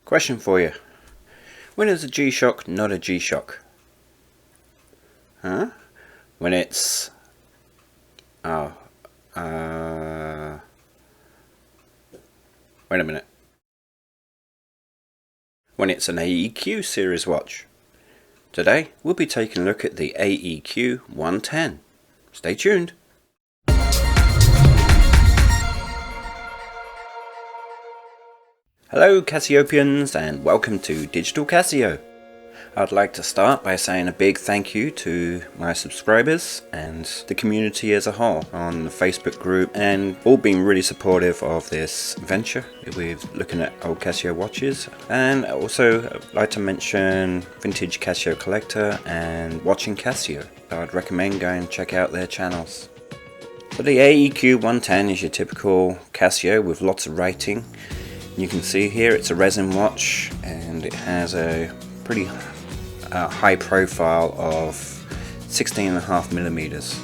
Question for you. When is a G-Shock not a G-Shock? Huh? When it's... wait a minute. When it's an AEQ series watch. Today, we'll be taking a look at the AEQ 110. Stay tuned. Hello Cassiopeans and welcome to Digital Casio. I'd like to start by saying a big thank you to my subscribers and the community as a whole on the Facebook group, and all being really supportive of this venture with looking at old Casio watches. And also I'd like to mention Vintage Casio Collector and Watching Casio. I'd recommend going and check out their channels. So the AEQ 110 is your typical Casio with lots of writing. You can see here it's a resin watch and it has a pretty high profile of 16.5 millimeters,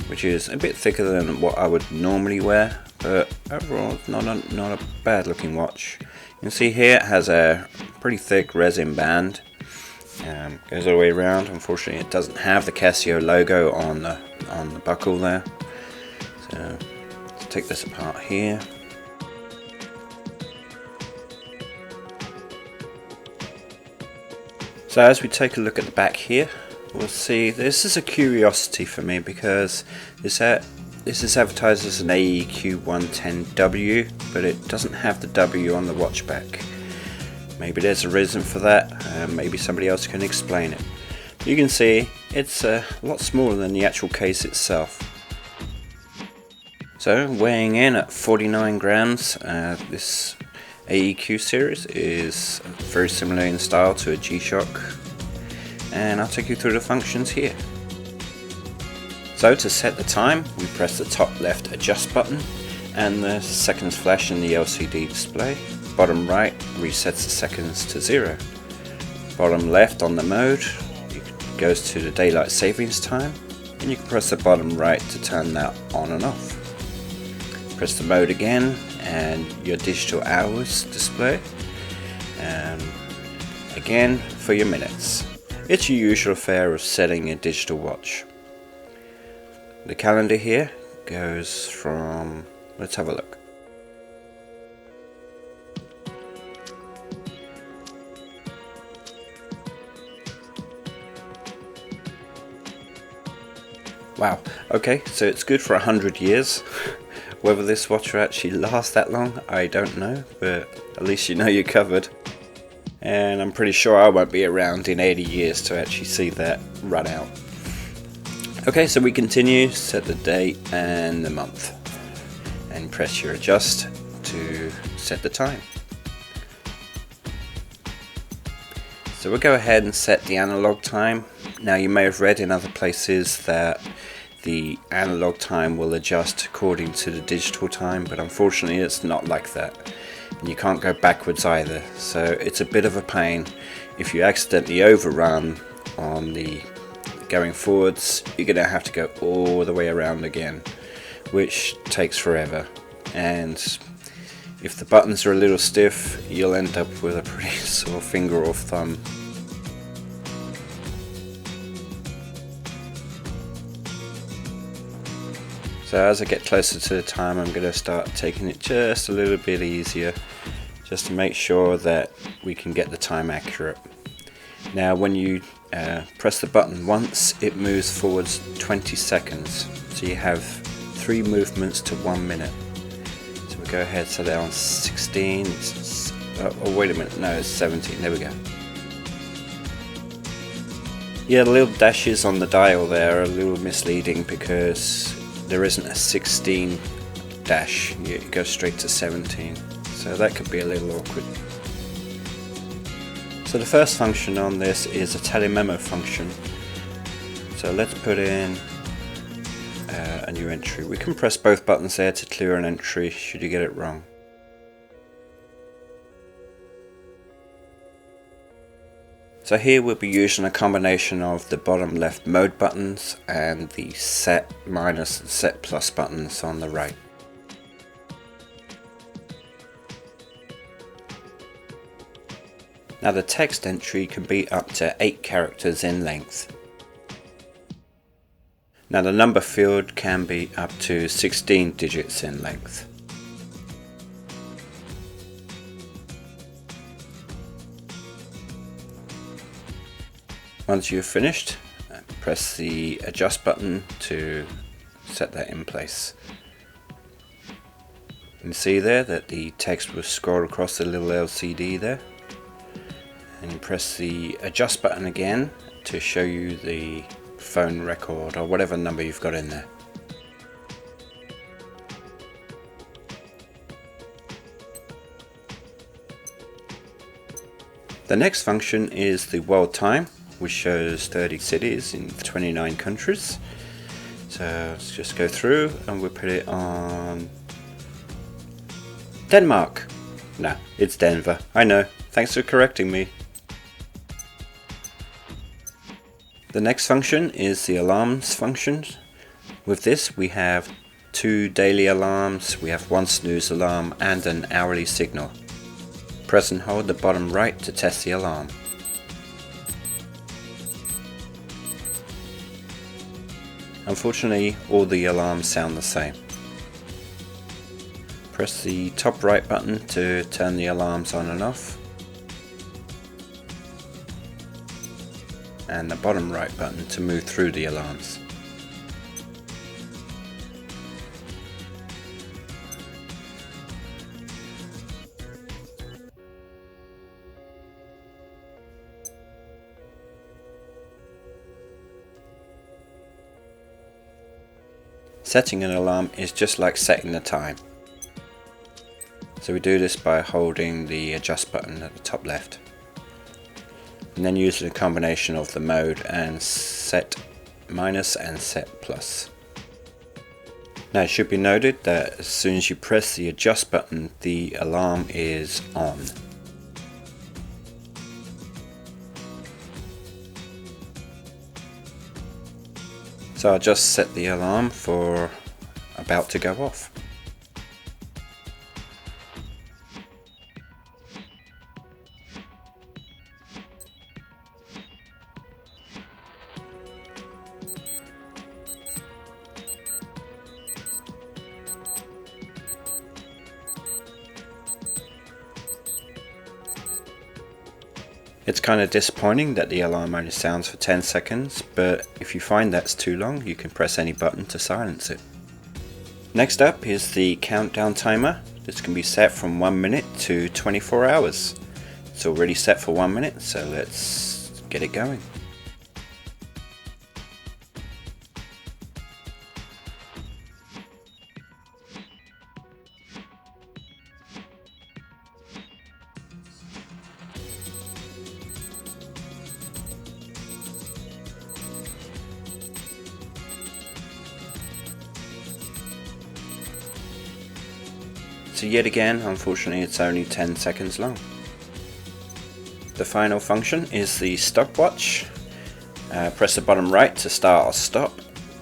which is a bit thicker than what I would normally wear, but overall it's not a bad looking watch. You can see here it has a pretty thick resin band, goes all the way around. Unfortunately it doesn't have the Casio logo on the buckle there, so let's take this apart here. So as we take a look at the back here, we'll see this is a curiosity for me because this is advertised as an AEQ 110W, but it doesn't have the W on the watch back. Maybe there's a reason for that, maybe somebody else can explain it. You can see it's a lot smaller than the actual case itself. So weighing in at 49 grams, this AEQ series is very similar in style to a G-Shock, and I'll take you through the functions here. So to set the time, we press the top left adjust button and the seconds flash in the LCD display. Bottom right resets the seconds to 0. Bottom left on the mode, it goes to the daylight savings time, and you can press the bottom right to turn that on and off. Press the mode again and your digital hours display, and again for your minutes. It's your usual fare of setting a digital watch. The calendar here goes from, let's have a look. Wow, okay, so it's good for 100 years. Whether this watch will actually last that long, I don't know, but at least you know you're covered. And I'm pretty sure I won't be around in 80 years to actually see that run out. Okay, so we continue, set the date and the month, and press your adjust to set the time. So we'll go ahead and set the analog time. Now you may have read in other places that the analog time will adjust according to the digital time, but unfortunately it's not like that, and you can't go backwards either, so it's a bit of a pain. If you accidentally overrun on the going forwards, you're gonna have to go all the way around again, which takes forever, and if the buttons are a little stiff, you'll end up with a pretty sore finger or thumb. So as I get closer to the time, I'm going to start taking it just a little bit easier, just to make sure that we can get the time accurate. Now when you press the button once, it moves forwards 20 seconds, so you have 3 movements to 1 minute. So we'll go ahead and set it on 16, oh wait a minute, no, it's 17, there we go. Yeah, the little dashes on the dial there are a little misleading because there isn't a 16 dash, you go straight to 17, so that could be a little awkward. So the first function on this is a telememo function, so let's put in a new entry. We can press both buttons there to clear an entry should you get it wrong. So here we'll be using a combination of the bottom left mode buttons and the set minus and set plus buttons on the right. Now the text entry can be up to 8 characters in length. Now the number field can be up to 16 digits in length. Once you've finished, press the adjust button to set that in place. You can see there that the text will scroll across the little LCD there. And you press the adjust button again to show you the phone record or whatever number you've got in there. The next function is the world time, which shows 30 cities in 29 countries. So let's just go through and we'll put it on Denmark. No, it's Denver. I know. Thanks for correcting me. The next function is the alarms function. With this we have 2 daily alarms, we have 1 snooze alarm and an hourly signal. Press and hold the bottom right to test the alarm. Unfortunately, all the alarms sound the same. Press the top right button to turn the alarms on and off, and the bottom right button to move through the alarms. Setting an alarm is just like setting the time. So we do this by holding the adjust button at the top left, and then using a combination of the mode and set minus and set plus. Now it should be noted that as soon as you press the adjust button, the alarm is on. So I'll just set the alarm for about to go off. It's kind of disappointing that the alarm only sounds for 10 seconds, but if you find that's too long, you can press any button to silence it. Next up is the countdown timer. This can be set from 1 minute to 24 hours. It's already set for 1 minute, so let's get it going. So yet again, unfortunately, it's only 10 seconds long. The final function is the stopwatch. Press the bottom right to start or stop,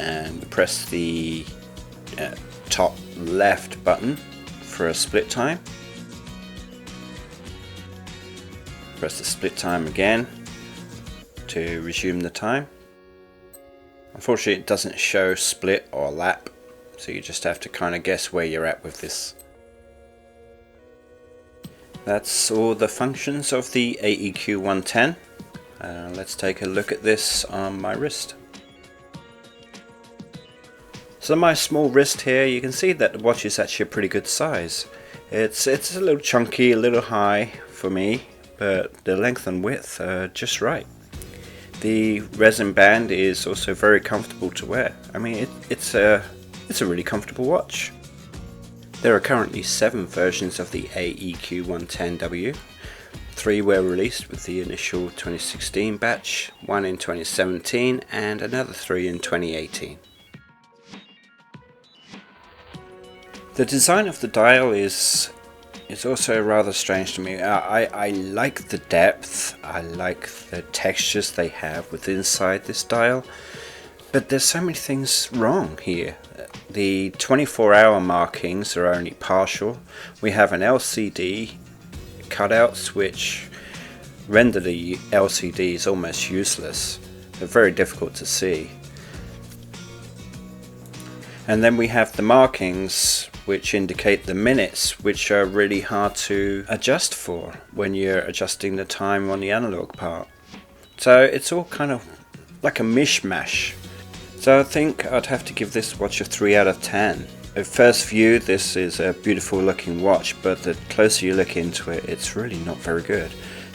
and press the top left button for a split time. Press the split time again to resume the time. Unfortunately, it doesn't show split or lap, so you just have to kind of guess where you're at with this. That's all the functions of the AEQ 110. Let's take a look at this on my wrist. So my small wrist here, you can see that the watch is actually a pretty good size. It's a little chunky, a little high for me, but the length and width are just right. The resin band is also very comfortable to wear. I mean, it's a really comfortable watch. There are currently 7 versions of the AEQ 110W. 3 were released with the initial 2016 batch, 1 in 2017 and another 3 in 2018. The design of the dial is also rather strange to me. I like the depth, I like the textures they have within inside this dial, but there's so many things wrong here. The 24-hour markings are only partial. We have an LCD cutouts which render the LCD is almost useless. They're very difficult to see. And then we have the markings which indicate the minutes, which are really hard to adjust for when you're adjusting the time on the analog part. So it's all kind of like a mishmash. So I think I'd have to give this watch a 3 out of 10. At first view this is a beautiful looking watch, but the closer you look into it, it's really not very good.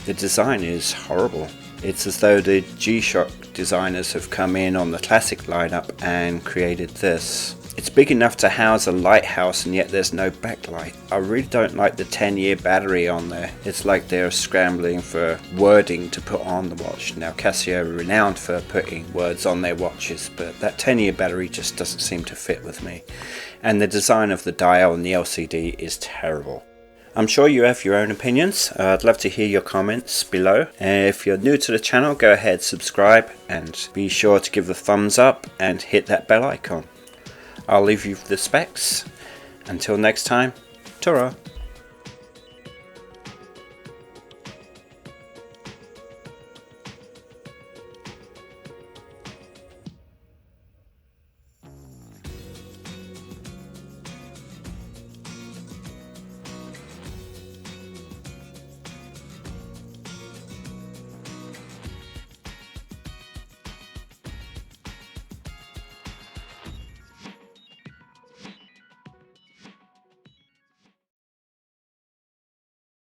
The design is horrible. It's as though the G-Shock designers have come in on the classic lineup and created this. It's big enough to house a lighthouse and yet there's no backlight. I really don't like the 10-year battery on there. It's like they're scrambling for wording to put on the watch. Now Casio are renowned for putting words on their watches, but that 10-year battery just doesn't seem to fit with me. And the design of the dial and the LCD is terrible. I'm sure you have your own opinions. I'd love to hear your comments below. And if you're new to the channel, go ahead, subscribe, and be sure to give the thumbs up and hit that bell icon. I'll leave you the specs. Until next time, ta-ra.